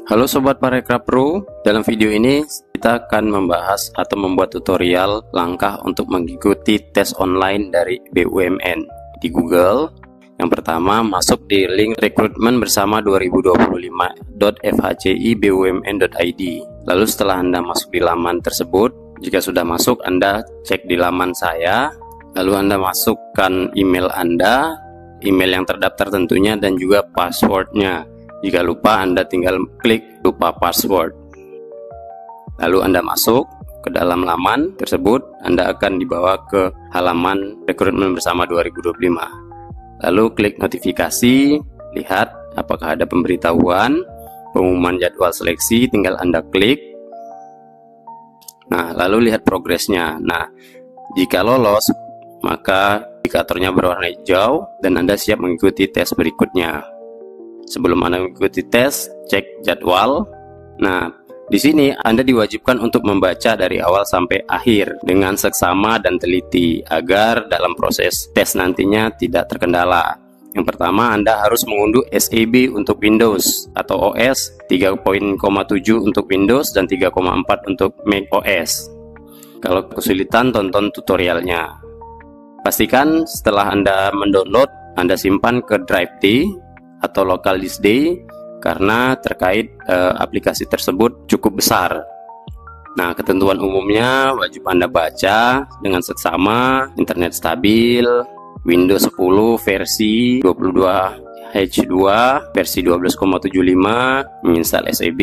Halo Sobat Parekraf Pro, dalam video ini kita akan membahas atau membuat tutorial langkah untuk mengikuti tes online dari BUMN di Google. Yang pertama, masuk di link rekrutmen bersama 2025.fhcibumn.id. Lalu setelah Anda masuk di laman tersebut, jika sudah masuk Anda cek di laman saya, lalu Anda masukkan email Anda, email yang terdaftar tentunya, dan juga passwordnya. Jika lupa, Anda tinggal klik lupa password. Lalu Anda masuk ke dalam laman tersebut, Anda akan dibawa ke halaman rekrutmen bersama 2025. Lalu klik notifikasi, lihat apakah ada pemberitahuan, pengumuman jadwal seleksi, tinggal Anda klik. Nah, lalu lihat progresnya. Nah, jika lolos, maka indikatornya berwarna hijau dan Anda siap mengikuti tes berikutnya. Sebelum Anda mengikuti tes, cek jadwal. Nah, di sini Anda diwajibkan untuk membaca dari awal sampai akhir dengan seksama dan teliti agar dalam proses tes nantinya tidak terkendala. Yang pertama, Anda harus mengunduh SAB untuk Windows atau OS, 3.7 untuk Windows dan 3.4 untuk Mac OS. Kalau kesulitan, tonton tutorialnya. Pastikan setelah Anda mendownload, Anda simpan ke drive D atau local disk D karena terkait aplikasi tersebut cukup besar. Nah, ketentuan umumnya wajib Anda baca dengan seksama, internet stabil, Windows 10 versi 22H2 versi 12.75, menginstal SAB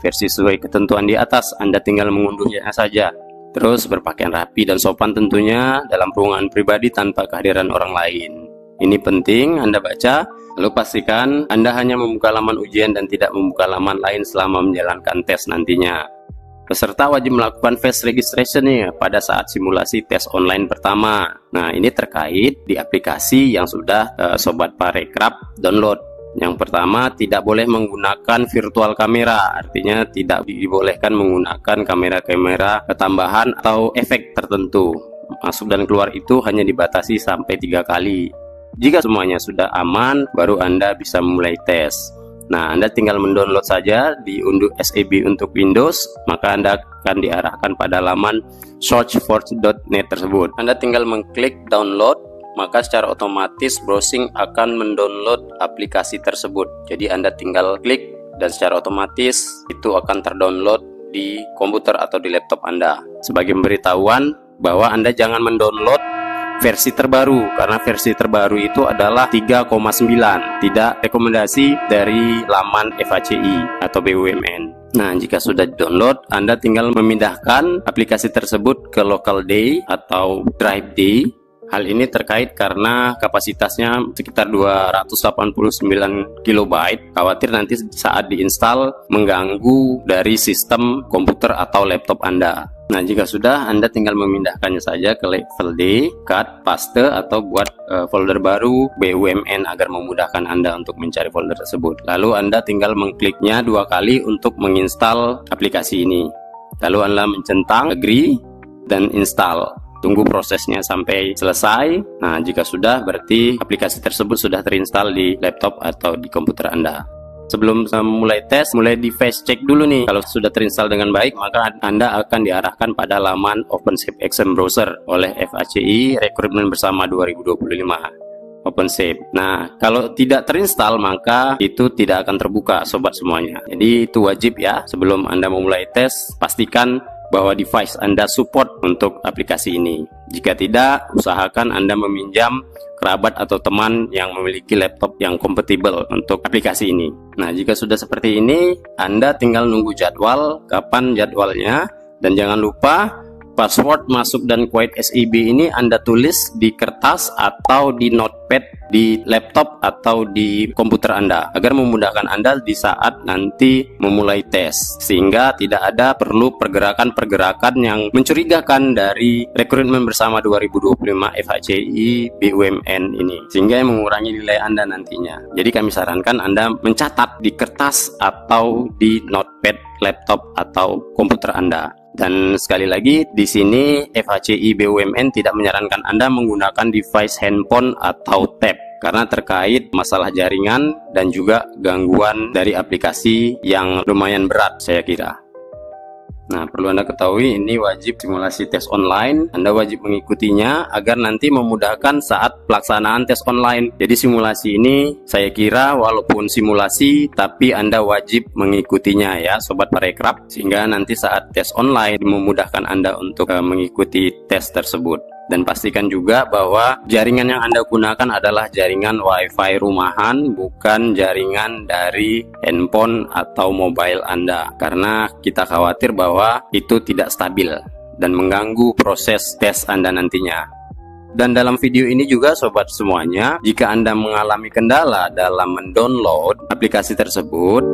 versi sesuai ketentuan di atas. Anda tinggal mengunduhnya saja. Terus berpakaian rapi dan sopan tentunya dalam ruangan pribadi tanpa kehadiran orang lain. Ini penting Anda baca. Lalu pastikan Anda hanya membuka laman ujian dan tidak membuka laman lain selama menjalankan tes nantinya. Peserta wajib melakukan face registration pada saat simulasi tes online pertama. Nah, ini terkait di aplikasi yang sudah Sobat Parekraf download. Yang pertama, tidak boleh menggunakan virtual kamera, artinya tidak dibolehkan menggunakan kamera-kamera tambahan atau efek tertentu. Masuk dan keluar itu hanya dibatasi sampai 3 kali. Jika semuanya sudah aman, baru Anda bisa memulai tes. Nah, Anda tinggal mendownload saja, diunduh SAB untuk Windows, maka Anda akan diarahkan pada laman searchforce.net tersebut. Anda tinggal mengklik download, maka secara otomatis browsing akan mendownload aplikasi tersebut. Jadi Anda tinggal klik dan secara otomatis itu akan terdownload di komputer atau di laptop Anda. Sebagai pemberitahuan bahwa Anda jangan mendownload versi terbaru, karena versi terbaru itu adalah 3.9, tidak rekomendasi dari laman FHCI atau BUMN. Nah, jika sudah download, Anda tinggal memindahkan aplikasi tersebut ke local D atau drive D. Hal ini terkait karena kapasitasnya sekitar 289 KB. Khawatir nanti saat diinstal mengganggu dari sistem komputer atau laptop Anda. Nah, jika sudah, Anda tinggal memindahkannya saja ke level D, cut, paste, atau buat folder baru BUMN agar memudahkan Anda untuk mencari folder tersebut. Lalu Anda tinggal mengkliknya 2 kali untuk menginstal aplikasi ini. Lalu Anda mencentang agree dan install. Tunggu prosesnya sampai selesai. Nah, jika sudah, berarti aplikasi tersebut sudah terinstall di laptop atau di komputer Anda. Sebelum mulai tes, mulai device check dulu nih. Kalau sudah terinstall dengan baik, maka Anda akan diarahkan pada laman OpenShape Exam Browser oleh FHCI Rekrutmen Bersama 2025. OpenShape. Nah, kalau tidak terinstall, maka itu tidak akan terbuka, sobat semuanya. Jadi itu wajib ya. Sebelum Anda memulai tes, pastikan bahwa device Anda support untuk aplikasi ini. Jika tidak, usahakan Anda meminjam kerabat atau teman yang memiliki laptop yang kompatibel untuk aplikasi ini. Nah, jika sudah seperti ini, Anda tinggal nunggu jadwal, kapan jadwalnya, dan jangan lupa password masuk dan quiet SAB ini Anda tulis di kertas atau di notepad di laptop atau di komputer Anda agar memudahkan Anda di saat nanti memulai tes, sehingga tidak ada perlu pergerakan-pergerakan yang mencurigakan dari rekrutmen bersama 2025 FHCI BUMN ini, sehingga mengurangi nilai Anda nantinya. Jadi kami sarankan Anda mencatat di kertas atau di notepad laptop atau komputer Anda. Dan sekali lagi di sini FHCI BUMN tidak menyarankan Anda menggunakan device handphone atau tab karena terkait masalah jaringan dan juga gangguan dari aplikasi yang lumayan berat saya kira. Nah, perlu Anda ketahui ini wajib simulasi tes online. Anda wajib mengikutinya agar nanti memudahkan saat pelaksanaan tes online. Jadi simulasi ini saya kira walaupun simulasi tapi Anda wajib mengikutinya ya Sobat Parekraf, sehingga nanti saat tes online memudahkan Anda untuk mengikuti tes tersebut. Dan pastikan juga bahwa jaringan yang Anda gunakan adalah jaringan WiFi rumahan, bukan jaringan dari handphone atau mobile Anda, karena kita khawatir bahwa itu tidak stabil dan mengganggu proses tes Anda nantinya. Dan dalam video ini juga sobat semuanya, jika Anda mengalami kendala dalam mendownload aplikasi tersebut,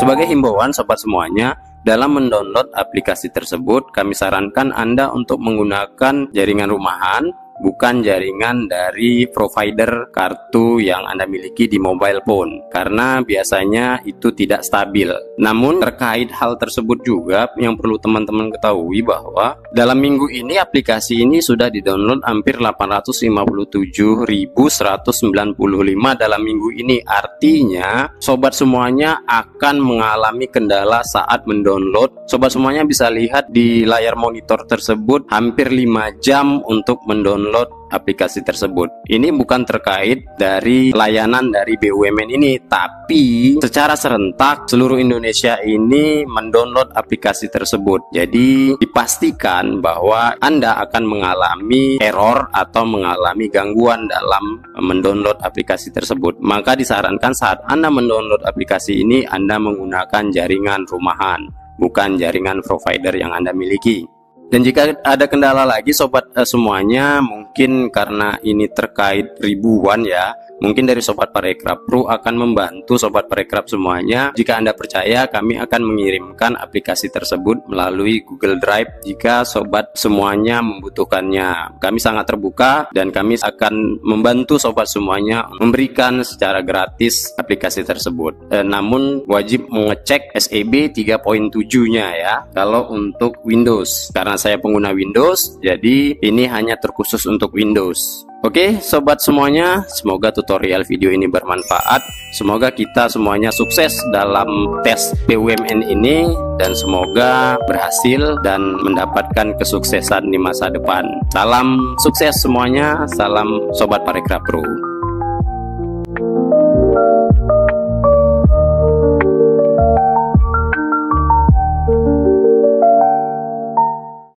sebagai himbauan sobat semuanya, dalam mendownload aplikasi tersebut, kami sarankan Anda untuk menggunakan jaringan rumahan, bukan jaringan dari provider kartu yang Anda miliki di mobile phone, karena biasanya itu tidak stabil. Namun terkait hal tersebut juga yang perlu teman-teman ketahui bahwa dalam minggu ini aplikasi ini sudah di-download hampir 857.195 dalam minggu ini. Artinya sobat semuanya akan mengalami kendala saat mendownload. Sobat semuanya bisa lihat di layar monitor tersebut hampir 5 jam untuk mendownload aplikasi tersebut. Ini bukan terkait dari layanan dari BUMN ini, tapi secara serentak seluruh Indonesia ini mendownload aplikasi tersebut. Jadi dipastikan bahwa Anda akan mengalami error atau mengalami gangguan dalam mendownload aplikasi tersebut. Maka disarankan saat Anda mendownload aplikasi ini Anda menggunakan jaringan rumahan, bukan jaringan provider yang Anda miliki. Dan jika ada kendala lagi sobat semuanya, mungkin karena ini terkait ribuan ya, mungkin dari Sobat Parekraf Pro akan membantu Sobat Parekraf semuanya. Jika Anda percaya, kami akan mengirimkan aplikasi tersebut melalui Google Drive jika sobat semuanya membutuhkannya. Kami sangat terbuka dan kami akan membantu sobat semuanya memberikan secara gratis aplikasi tersebut. Namun wajib mengecek SEB 3.7-nya ya kalau untuk Windows. Karena saya pengguna Windows, jadi ini hanya terkhusus untuk Windows. Oke sobat semuanya, semoga tutorial video ini bermanfaat. Semoga kita semuanya sukses dalam tes BUMN ini, dan semoga berhasil dan mendapatkan kesuksesan di masa depan. Salam sukses semuanya, salam Sobat Parekraf Pro.